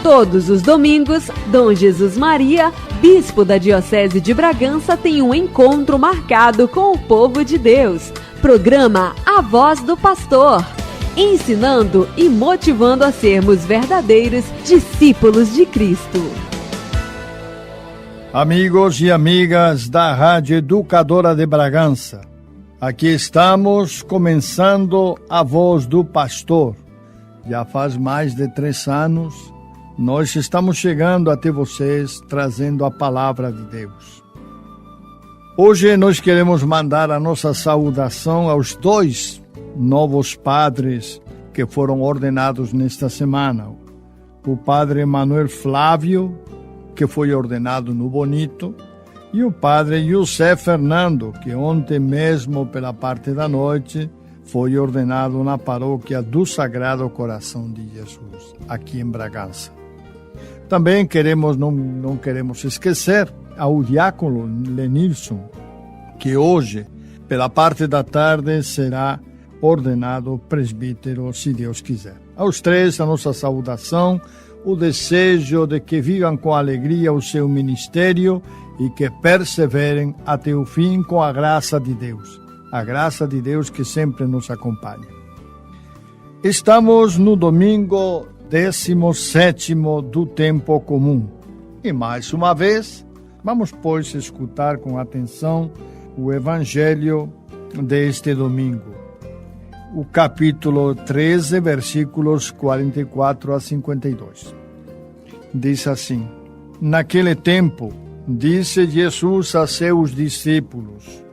Todos os domingos, Dom Jesus Maria, bispo da Diocese de Bragança, tem um encontro marcado com o povo de Deus. Programa A Voz do Pastor, ensinando e motivando a sermos verdadeiros discípulos de Cristo. Amigos e amigas da Rádio Educadora de Bragança, aqui estamos começando A Voz do Pastor. Já faz mais de 3 anos, nós estamos chegando até vocês, trazendo a palavra de Deus. Hoje nós queremos mandar a nossa saudação aos 2 novos padres que foram ordenados nesta semana. O padre Manuel Flávio, que foi ordenado no Bonito, e o padre José Fernando, que ontem mesmo, pela parte da noite, foi ordenado na paróquia do Sagrado Coração de Jesus, aqui em Bragança. Também não queremos esquecer ao diácono Lenilson, que hoje, pela parte da tarde, será ordenado presbítero, se Deus quiser. Aos 3, a nossa saudação, o desejo de que vivam com alegria o seu ministério e que perseverem até o fim com a graça de Deus. A graça de Deus que sempre nos acompanha. Estamos no domingo 17º do tempo comum. E mais uma vez, vamos, pois, escutar com atenção o Evangelho deste domingo. O capítulo 13, versículos 44 a 52. Diz assim: Naquele tempo, disse Jesus a seus discípulos: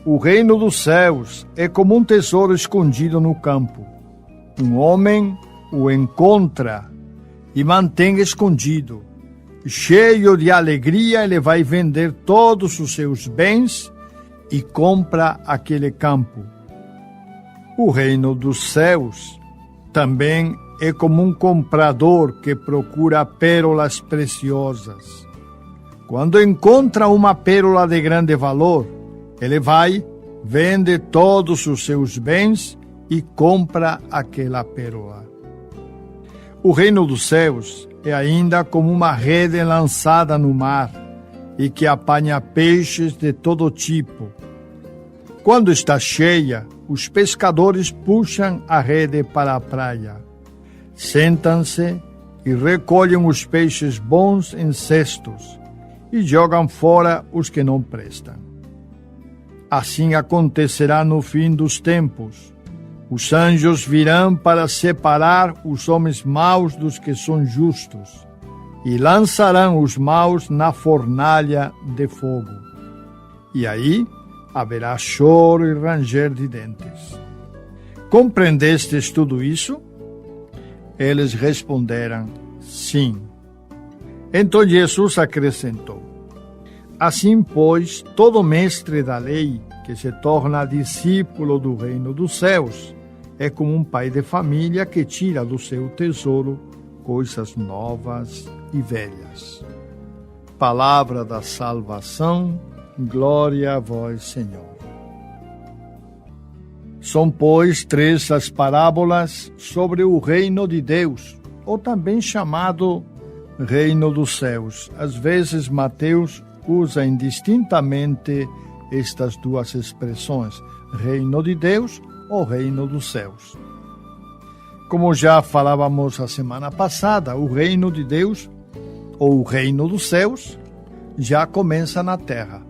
O reino dos céus é como um tesouro escondido no campo. Um homem o encontra e mantém escondido. Cheio de alegria, ele vai vender todos os seus bens e compra aquele campo. O reino dos céus também é como um comprador que procura pérolas preciosas. Quando encontra uma pérola de grande valor, ele vai, vende todos os seus bens e compra aquela pérola. O reino dos céus é ainda como uma rede lançada no mar e que apanha peixes de todo tipo. Quando está cheia, os pescadores puxam a rede para a praia. Sentam-se e recolhem os peixes bons em cestos e jogam fora os que não prestam. Assim acontecerá no fim dos tempos. Os anjos virão para separar os homens maus dos que são justos e lançarão os maus na fornalha de fogo. E aí haverá choro e ranger de dentes. Compreendestes tudo isso? Eles responderam: sim. Então Jesus acrescentou: Assim, pois, todo mestre da lei que se torna discípulo do reino dos céus é como um pai de família que tira do seu tesouro coisas novas e velhas. Palavra da salvação, glória a vós, Senhor. São, pois, 3 as parábolas sobre o reino de Deus, ou também chamado reino dos céus. Às vezes, Mateus usa indistintamente estas 2 expressões, reino de Deus ou reino dos céus. Como já falávamos a semana passada, o reino de Deus ou o reino dos céus já começa na terra.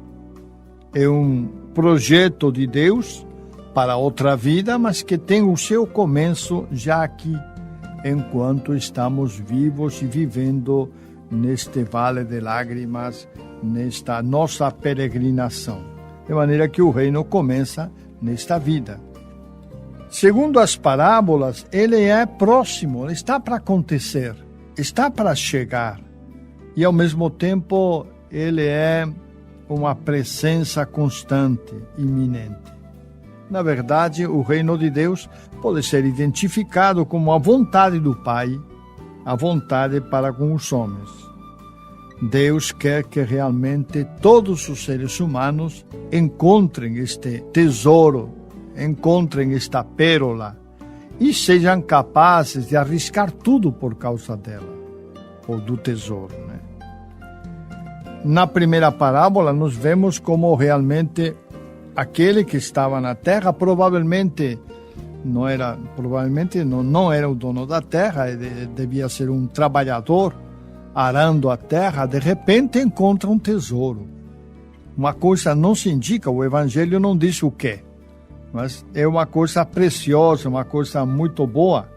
É um projeto de Deus para outra vida, mas que tem o seu começo já aqui, enquanto estamos vivos e vivendo neste vale de lágrimas, nesta nossa peregrinação. De maneira que o reino começa nesta vida. Segundo as parábolas, ele é próximo, ele está para acontecer, está para chegar. E ao mesmo tempo, ele é uma presença constante, iminente. Na verdade, o reino de Deus pode ser identificado como a vontade do Pai, a vontade para com os homens. Deus quer que realmente todos os seres humanos encontrem este tesouro, encontrem esta pérola e sejam capazes de arriscar tudo por causa dela. ou do tesouro, né? Na primeira parábola, nós vemos como realmente aquele que estava na terra provavelmente não era o dono da terra, ele devia ser um trabalhador arando a terra, de repente encontra um tesouro. Uma coisa não se indica, o Evangelho não diz o que, mas é uma coisa preciosa, uma coisa muito boa.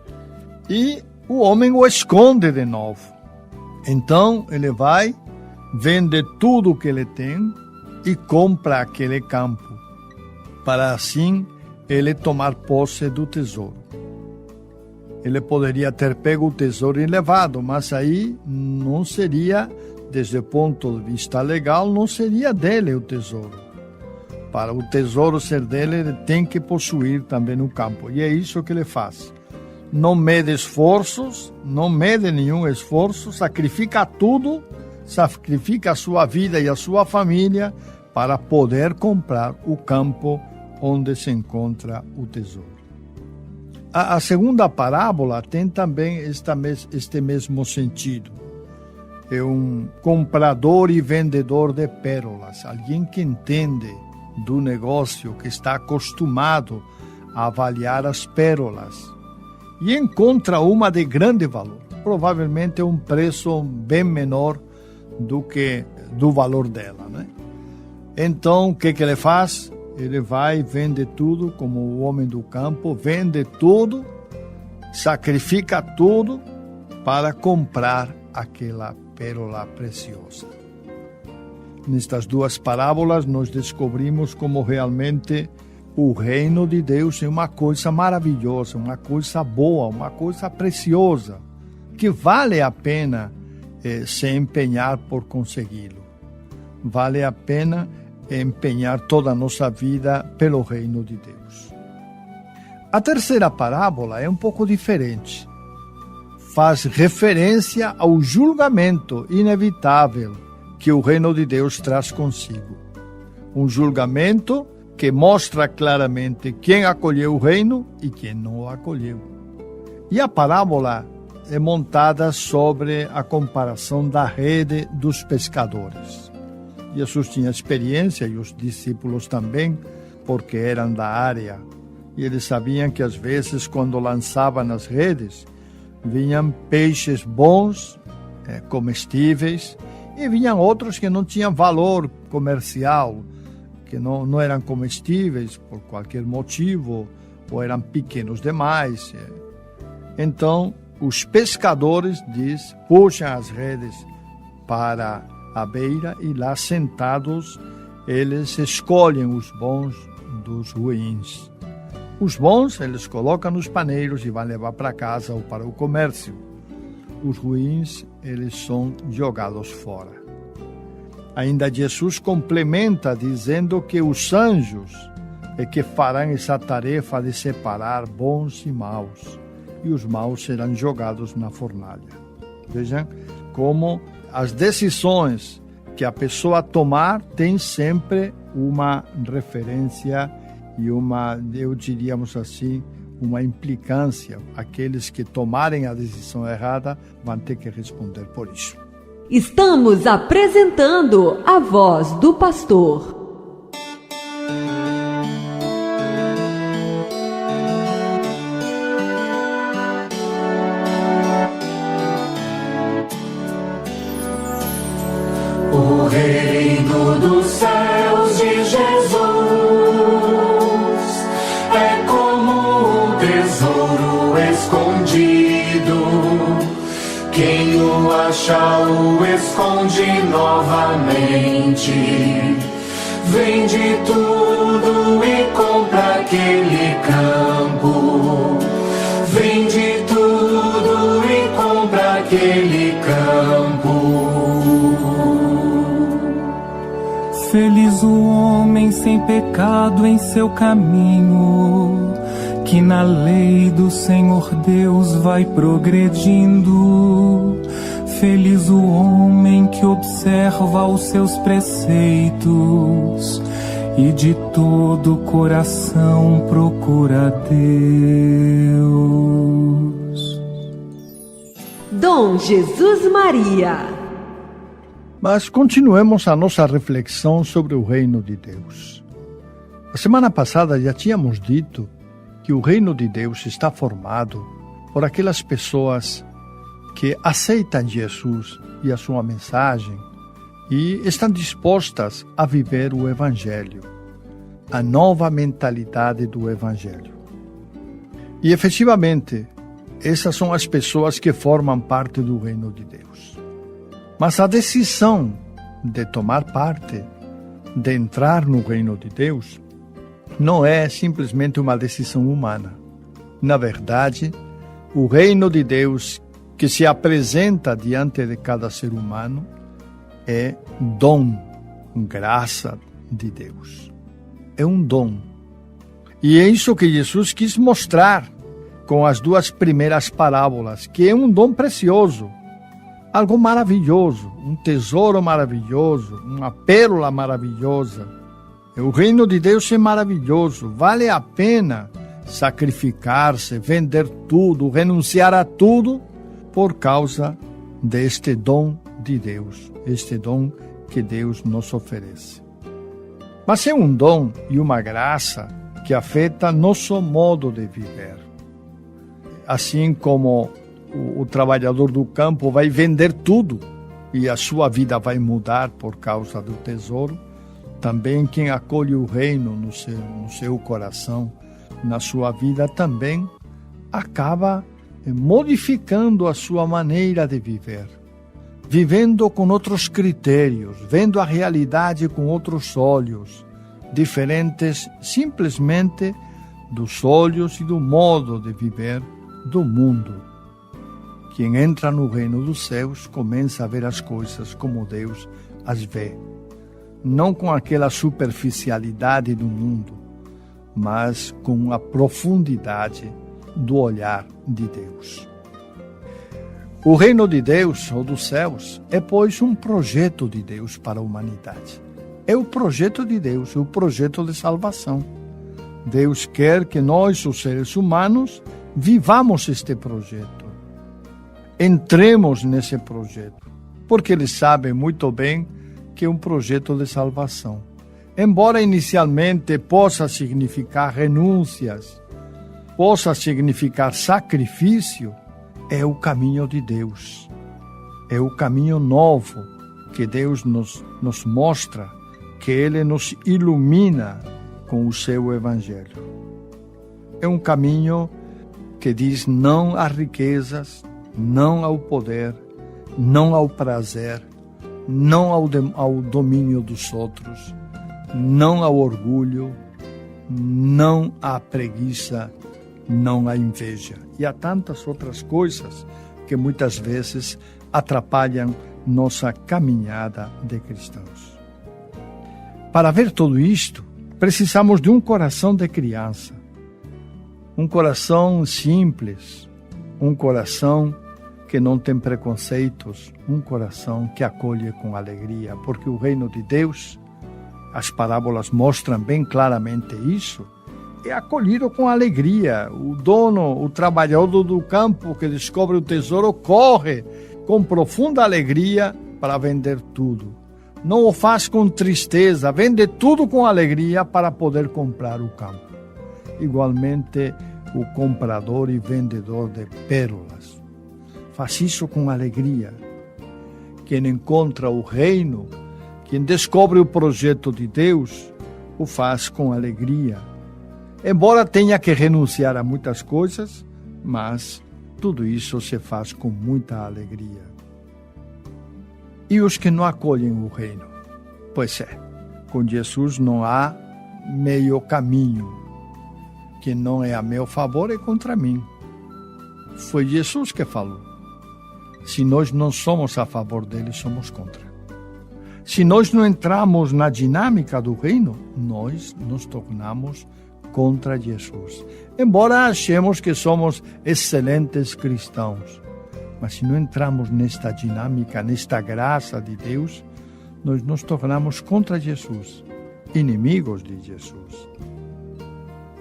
E o homem o esconde de novo. Então ele vai, vende tudo o que ele tem e compra aquele campo, para assim ele tomar posse do tesouro. Ele poderia ter pego o tesouro e levado, mas aí não seria, desde o ponto de vista legal, não seria dele o tesouro. Para o tesouro ser dele, ele tem que possuir também o campo. E é isso que ele faz. Não mede esforços, não mede nenhum esforço, sacrifica tudo, sacrifica a sua vida e a sua família para poder comprar o campo onde se encontra o tesouro. A segunda parábola tem também este mesmo sentido. É um comprador e vendedor de pérolas, alguém que entende do negócio, que está acostumado a avaliar as pérolas e encontra uma de grande valor, provavelmente um preço bem menor do que do valor dela, né? Então, o que ele faz? Ele vai e vende tudo, como o homem do campo, vende tudo, sacrifica tudo para comprar aquela pérola preciosa. Nestas duas parábolas, nós descobrimos como realmente o reino de Deus é uma coisa maravilhosa, uma coisa boa, uma coisa preciosa, que vale a pena se empenhar por consegui-lo. Vale a pena empenhar toda a nossa vida pelo reino de Deus. A terceira parábola é um pouco diferente. Faz referência ao julgamento inevitável que o reino de Deus traz consigo. Um julgamento que mostra claramente quem acolheu o reino e quem não o acolheu. E a parábola é montada sobre a comparação da rede dos pescadores. Jesus tinha experiência, e os discípulos também, porque eram da área. E eles sabiam que às vezes, quando lançavam as redes, vinham peixes bons, comestíveis, e vinham outros que não tinham valor comercial, que não eram comestíveis por qualquer motivo, ou eram pequenos demais. Então, os pescadores, puxam as redes para a beira e lá sentados, eles escolhem os bons dos ruins. Os bons, eles colocam nos paneiros e vão levar para casa ou para o comércio. Os ruins, eles são jogados fora. Ainda Jesus complementa dizendo que os anjos é que farão essa tarefa de separar bons e maus, e os maus serão jogados na fornalha. Vejam como as decisões que a pessoa tomar tem sempre uma referência e diríamos assim, uma implicância. Aqueles que tomarem a decisão errada vão ter que responder por isso. Estamos apresentando a Voz do Pastor. O reino dos céus de Jesus é como um tesouro escondido. Quem o acha o esconde novamente. Vende tudo e compra aquele campo. Vende tudo e compra aquele campo. Feliz o homem sem pecado em seu caminho, que na lei do Senhor Deus vai progredindo. Feliz o homem que observa os seus preceitos e de todo o coração procura Deus. Dom Jesus Maria. Mas continuemos a nossa reflexão sobre o reino de Deus. A semana passada já tínhamos dito que o reino de Deus está formado por aquelas pessoas que aceitam Jesus e a sua mensagem e estão dispostas a viver o Evangelho, a nova mentalidade do Evangelho. E efetivamente, essas são as pessoas que formam parte do reino de Deus. Mas a decisão de tomar parte, de entrar no reino de Deus, não é simplesmente uma decisão humana. Na verdade, o reino de Deus que se apresenta diante de cada ser humano é dom, graça de Deus. É um dom. E é isso que Jesus quis mostrar com as duas primeiras parábolas, que é um dom precioso, algo maravilhoso, um tesouro maravilhoso, uma pérola maravilhosa. O reino de Deus é maravilhoso, vale a pena sacrificar-se, vender tudo, renunciar a tudo por causa deste dom de Deus, este dom que Deus nos oferece. Mas é um dom e uma graça que afeta nosso modo de viver. Assim como o trabalhador do campo vai vender tudo e a sua vida vai mudar por causa do tesouro, também quem acolhe o reino no seu coração, na sua vida, também acaba modificando a sua maneira de viver, vivendo com outros critérios, vendo a realidade com outros olhos, diferentes simplesmente dos olhos e do modo de viver do mundo. Quem entra no reino dos céus começa a ver as coisas como Deus as vê, não com aquela superficialidade do mundo, mas com a profundidade do olhar de Deus. O reino de Deus, ou dos céus, é, pois, um projeto de Deus para a humanidade. É o projeto de Deus, o projeto de salvação. Deus quer que nós, os seres humanos, vivamos este projeto. Entremos nesse projeto, porque Ele sabe muito bem que é um projeto de salvação. Embora inicialmente possa significar renúncias, possa significar sacrifício, é o caminho de Deus. É o caminho novo que Deus nos mostra, que Ele nos ilumina com o seu Evangelho. É um caminho que diz não às riquezas, não ao poder, não ao prazer, não ao domínio dos outros, não ao orgulho, não à preguiça, não à inveja. E há tantas outras coisas que muitas vezes atrapalham nossa caminhada de cristãos. Para ver tudo isto, precisamos de um coração de criança, um coração simples, um coração que não tem preconceitos, um coração que acolhe com alegria, porque o reino de Deus, as parábolas mostram bem claramente isso, é acolhido com alegria. O dono, o trabalhador do campo que descobre o tesouro, corre com profunda alegria para vender tudo. Não o faz com tristeza, vende tudo com alegria para poder comprar o campo. Igualmente, o comprador e vendedor de pérolas faz isso com alegria. Quem encontra o reino, quem descobre o projeto de Deus, o faz com alegria. Embora tenha que renunciar a muitas coisas, mas tudo isso se faz com muita alegria. E os que não acolhem o reino? Pois é, com Jesus não há meio caminho. Que não é a meu favor é contra mim. Foi Jesus que falou. Se nós não somos a favor dele, somos contra. Se nós não entramos na dinâmica do reino, nós nos tornamos contra Jesus. Embora achemos que somos excelentes cristãos, mas se não entramos nesta dinâmica, nesta graça de Deus, nós nos tornamos contra Jesus, inimigos de Jesus.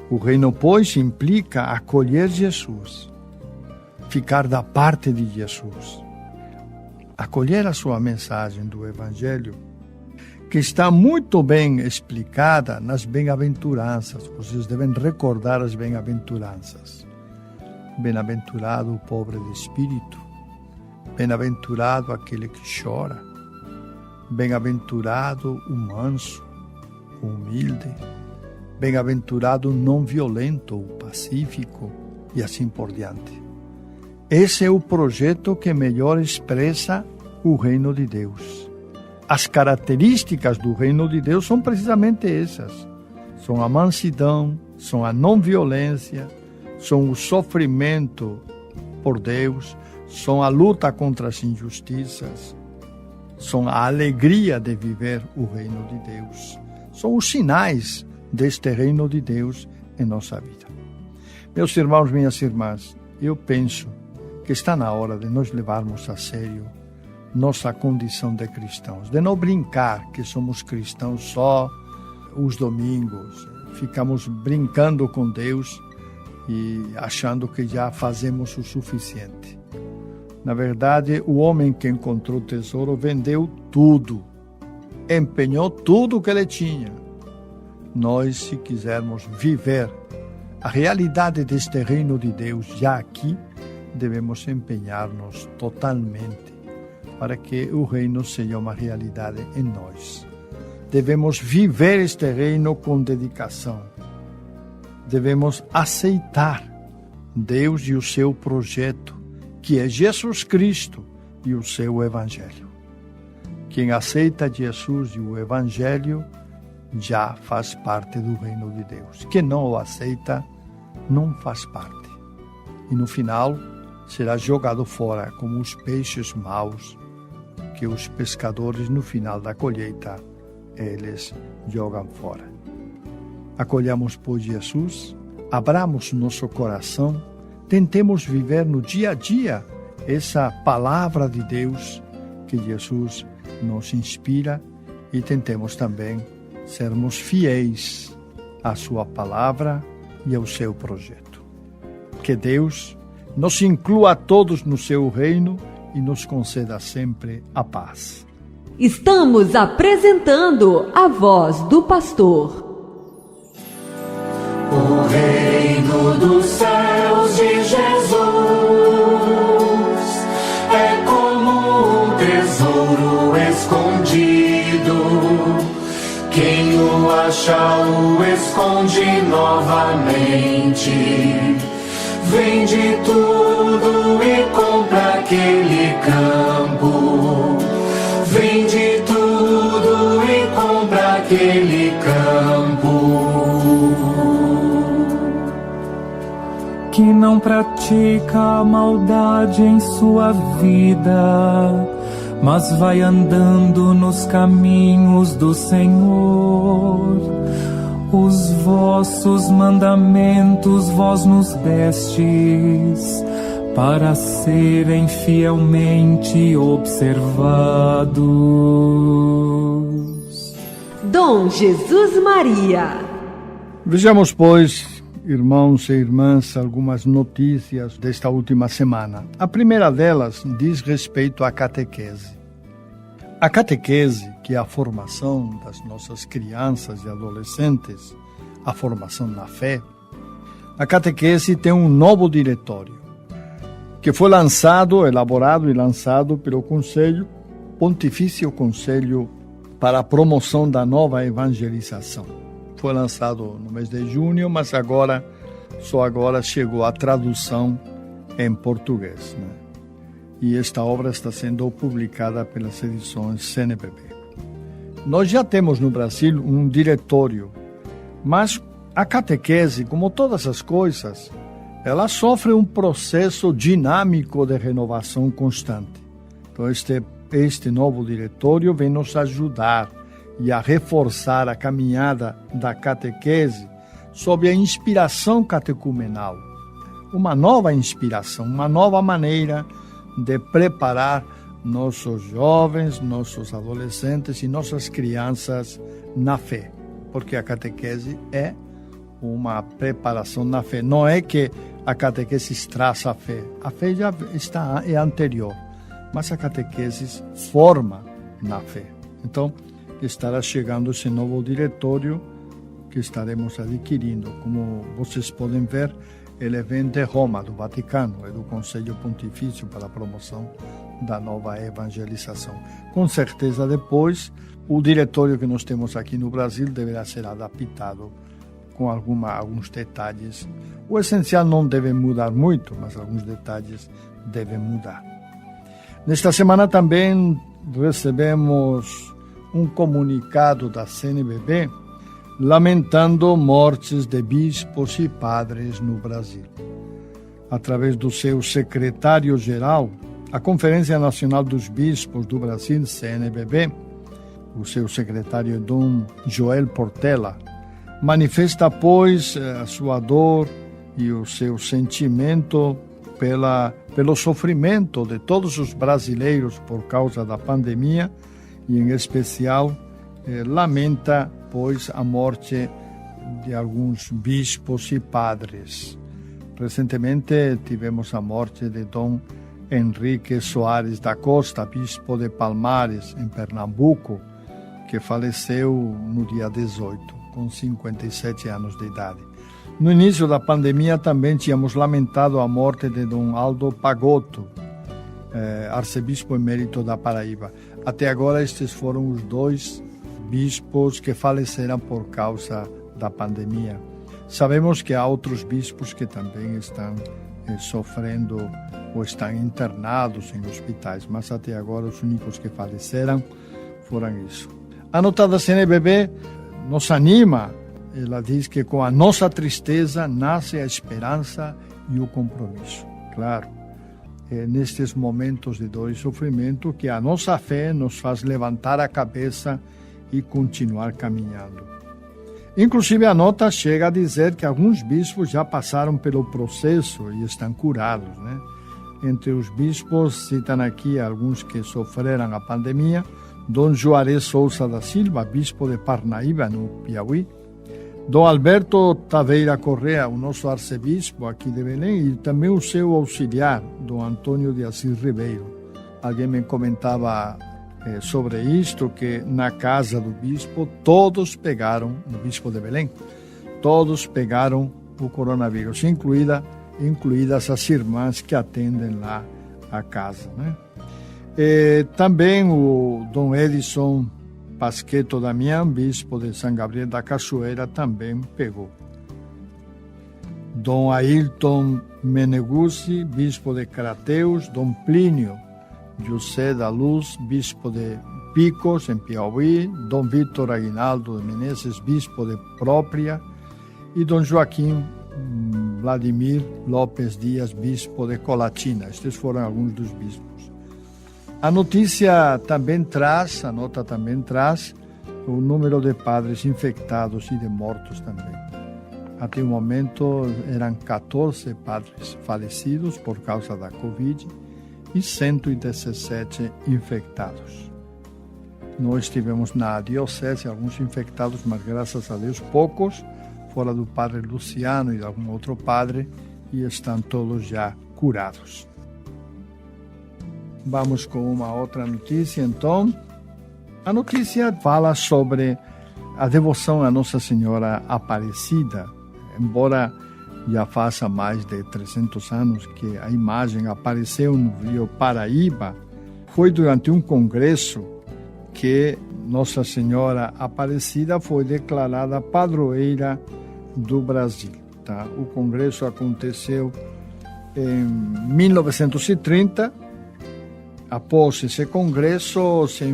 O reino, pois, implica acolher Jesus, ficar da parte de Jesus, acolher a sua mensagem do Evangelho, que está muito bem explicada nas bem-aventuranças. Vocês devem recordar as bem-aventuranças. Bem-aventurado o pobre de espírito, bem-aventurado aquele que chora, bem-aventurado o manso, o humilde, bem-aventurado o não violento, o pacífico, e assim por diante. Esse é o projeto que melhor expressa o reino de Deus. As características do reino de Deus são precisamente essas. São a mansidão, são a não violência, são o sofrimento por Deus, são a luta contra as injustiças, são a alegria de viver o reino de Deus. São os sinais deste reino de Deus em nossa vida. Meus irmãos, minhas irmãs, eu penso que está na hora de nós levarmos a sério nossa condição de cristãos, de não brincar que somos cristãos só os domingos, ficamos brincando com Deus e achando que já fazemos o suficiente. Na verdade, o homem que encontrou tesouro vendeu tudo, empenhou tudo que ele tinha. Nós, se quisermos viver a realidade deste reino de Deus já aqui, devemos empenhar-nos totalmente para que o reino seja uma realidade em nós. Devemos viver este reino com dedicação. Devemos aceitar Deus e o seu projeto, que é Jesus Cristo e o seu Evangelho. Quem aceita Jesus e o Evangelho já faz parte do reino de Deus. Quem não o aceita, não faz parte. E no final, será jogado fora como os peixes maus que os pescadores, no final da colheita, eles jogam fora. Acolhamos, pois, Jesus, abramos nosso coração, tentemos viver no dia a dia essa palavra de Deus que Jesus nos inspira e tentemos também sermos fiéis à sua palavra e ao seu projeto. Que Deus nos inclua a todos no seu reino e nos conceda sempre a paz. Estamos apresentando a Voz do Pastor. O reino dos céus de Jesus é como um tesouro escondido. Quem o acha o esconde novamente. Vende tudo e compra aquele campo. Vende tudo e compra aquele campo. Que não pratica a maldade em sua vida, mas vai andando nos caminhos do Senhor. Os vossos mandamentos vós nos destes, para serem fielmente observados. Dom Jesus Maria. Vejamos, pois, irmãos e irmãs, algumas notícias desta última semana. A primeira delas diz respeito à catequese. A catequese, que é a formação das nossas crianças e adolescentes, a formação na fé, a catequese tem um novo diretório, que foi elaborado e lançado pelo Pontifício Conselho para a Promoção da Nova Evangelização. Foi lançado no mês de junho, mas só agora chegou a tradução em português, né? E esta obra está sendo publicada pelas edições CNBB. Nós já temos no Brasil um diretório, mas a catequese, como todas as coisas, ela sofre um processo dinâmico de renovação constante. Então este novo diretório vem nos ajudar e a reforçar a caminhada da catequese sob a inspiração catecumenal. Uma nova inspiração, uma nova maneira de preparar nossos jovens, nossos adolescentes e nossas crianças na fé. Porque a catequese é uma preparação na fé. Não é que a catequese traça a fé já é anterior. mas a catequese forma na fé. Então, estará chegando esse novo diretório que estaremos adquirindo. Como vocês podem ver, ele vem de Roma, do Vaticano, é do Conselho Pontifício para a Promoção da Nova Evangelização. Com certeza, depois, o diretório que nós temos aqui no Brasil deverá ser adaptado com alguns detalhes. O essencial não deve mudar muito, mas alguns detalhes devem mudar. Nesta semana também recebemos um comunicado da CNBB lamentando mortes de bispos e padres no Brasil. Através do seu secretário-geral, a Conferência Nacional dos Bispos do Brasil, CNBB, o seu secretário Dom Joel Portela, manifesta, pois, a sua dor e o seu sentimento pelo sofrimento de todos os brasileiros por causa da pandemia e, em especial, lamenta, pois, a morte de alguns bispos e padres. Recentemente tivemos a morte de Dom Henrique Soares da Costa, bispo de Palmares, em Pernambuco, que faleceu no dia 18, com 57 anos de idade. No início da pandemia também tínhamos lamentado a morte de Dom Aldo Pagotto, arcebispo emérito da Paraíba. Até agora estes foram os 2 bispos que faleceram por causa da pandemia. Sabemos que há outros bispos que também estão sofrendo ou estão internados em hospitais, mas até agora os únicos que faleceram foram isso. A nota da CNBB nos anima. Ela diz que com a nossa tristeza nasce a esperança e o compromisso. Claro, é nestes momentos de dor e sofrimento que a nossa fé nos faz levantar a cabeça e continuar caminhando. Inclusive, a nota chega a dizer que alguns bispos já passaram pelo processo e estão curados, né? Entre os bispos, citam aqui alguns que sofreram a pandemia: Dom Juarez Souza da Silva, bispo de Parnaíba, no Piauí; Dom Alberto Taveira Correa, o nosso arcebispo aqui de Belém, e também o seu auxiliar, Dom Antônio de Assis Ribeiro. Alguém me comentava sobre isto, que na casa do bispo todos pegaram, o bispo de Belém, todos pegaram o coronavírus, incluídas as irmãs que atendem lá a casa, né? Também o Dom Edson Pasquetto Damião, bispo de São Gabriel da Cachoeira, também pegou. Dom Ailton Meneguzzi, bispo de Crateus; Dom Plínio José da Luz, bispo de Picos, em Piauí; Dom Vítor Aguinaldo de Menezes, bispo de Própria; e Dom Joaquim Vladimir Lopes Dias, bispo de Colatina. Estes foram alguns dos bispos. A notícia também traz, a nota também traz, o número de padres infectados e de mortos também. Até o momento eram 14 padres falecidos por causa da Covid e 117 infectados. Nós tivemos na diocese alguns infectados, mas graças a Deus poucos, fora do padre Luciano e de algum outro padre, e estão todos já curados. Vamos com uma outra notícia, então. A notícia fala sobre a devoção a Nossa Senhora Aparecida. Embora já faça mais de 300 anos que a imagem apareceu no Rio Paraíba, foi durante um congresso que Nossa Senhora Aparecida foi declarada padroeira do Brasil. Tá? O congresso aconteceu em 1930. Após esse congresso, se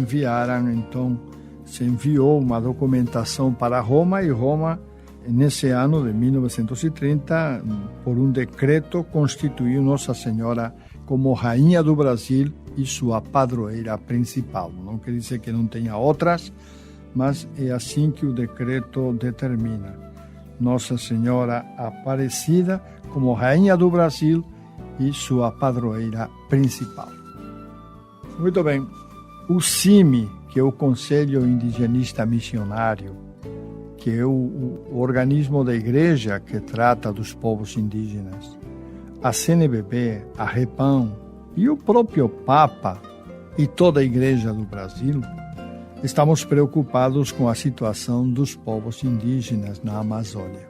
enviou uma documentação para Roma, e Roma, nesse ano de 1930, por um decreto, constituiu Nossa Senhora como Rainha do Brasil e sua padroeira principal. Não quer dizer que não tenha outras, mas é assim que o decreto determina. Nossa Senhora Aparecida como Rainha do Brasil e sua padroeira principal. Muito bem. O CIMI, que é o Conselho Indigenista Missionário, que é o organismo da Igreja que trata dos povos indígenas, a CNBB, a REPAM E o próprio Papa e toda a Igreja do Brasil estamos preocupados com a situação dos povos indígenas na Amazônia.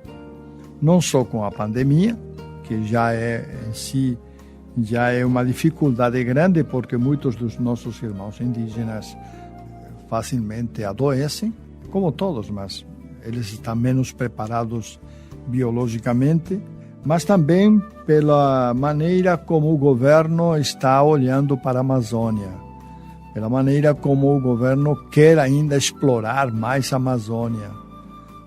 Não só com a pandemia, que já é em si uma dificuldade grande, porque muitos dos nossos irmãos indígenas facilmente adoecem, como todos, mas eles estão menos preparados biologicamente, mas também pela maneira como o governo está olhando para a Amazônia, pela maneira como o governo quer ainda explorar mais a Amazônia.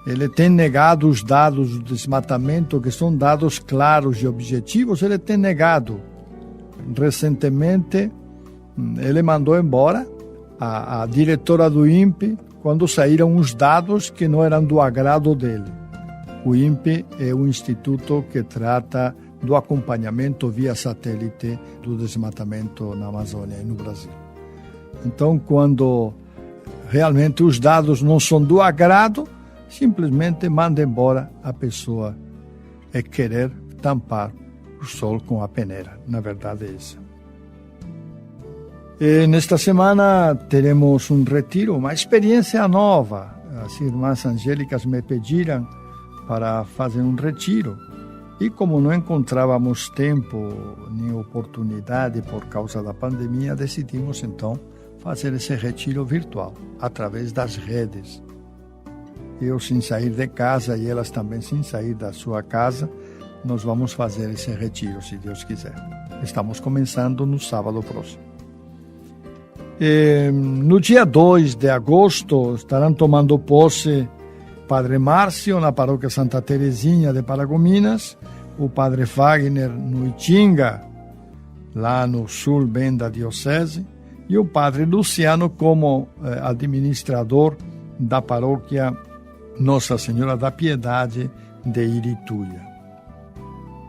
Ele tem negado os dados do desmatamento, que são dados claros e objetivos, ele tem negado. Recentemente, ele mandou embora a diretora do INPE quando saíram os dados que não eram do agrado dele. O INPE é um instituto que trata do acompanhamento via satélite do desmatamento na Amazônia e no Brasil. Então, quando realmente os dados não são do agrado, simplesmente manda embora a pessoa. É querer tampar o sol com a peneira. Na verdade é isso. E nesta semana teremos um retiro, uma experiência nova. As irmãs angélicas me pediram para fazer um retiro. E como não encontrávamos tempo nem oportunidade por causa da pandemia, decidimos então fazer esse retiro virtual, através das redes. Eu sem sair de casa e elas também sem sair da sua casa, nós vamos fazer esse retiro, se Deus quiser. Estamos começando no sábado próximo. No dia 2 de agosto estarão tomando posse Padre Márcio na paróquia Santa Terezinha de Paragominas, o Padre Wagner no Itinga, lá no sul bem da diocese, e o Padre Luciano como administrador da paróquia Nossa Senhora da Piedade de Iritúia.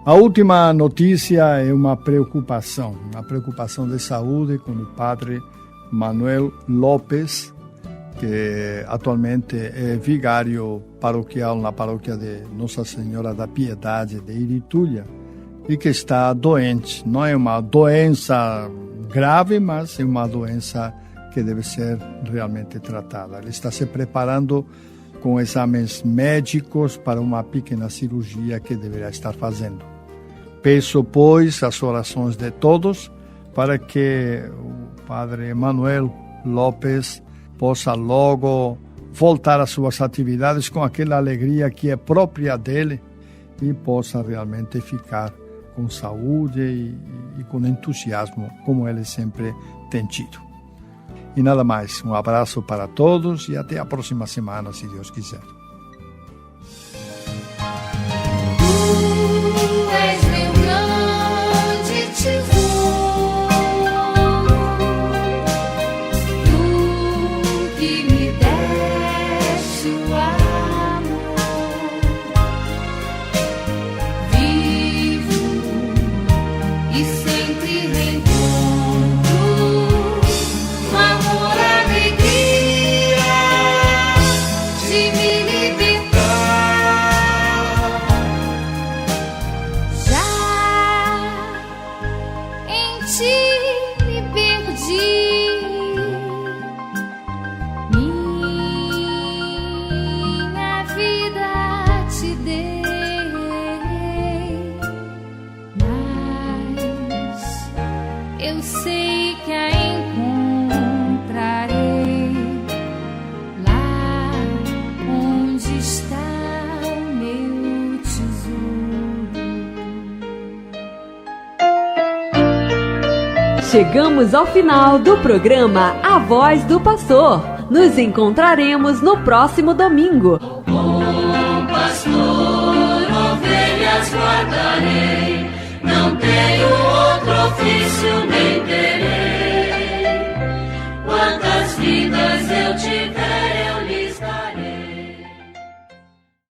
A última notícia é uma preocupação de saúde com o Padre Manuel Lopes, que atualmente é vigário paroquial na paróquia de Nossa Senhora da Piedade de Iritúia e que está doente. Não é uma doença grave, mas é uma doença que deve ser realmente tratada. Ele está se preparando com exames médicos para uma pequena cirurgia que deverá estar fazendo. Peço, pois, as orações de todos para que o Padre Manuel Lopes possa logo voltar às suas atividades com aquela alegria que é própria dele e possa realmente ficar com saúde e com entusiasmo, como ele sempre tem tido. E nada mais, um abraço para todos e até a próxima semana, se Deus quiser. Tu és meu grande tesouro, tu que me deste o amor, vivo e sempre reencontro no amor, alegria de me libertar. Já em ti me perdi, minha vida te dei, mas eu sei que a encontrarei lá onde está o meu tesouro. Chegamos ao final do programa A Voz do Pastor. Nos encontraremos no próximo domingo. Bom pastor, ovelhas guardarei, não tenho outro ofício.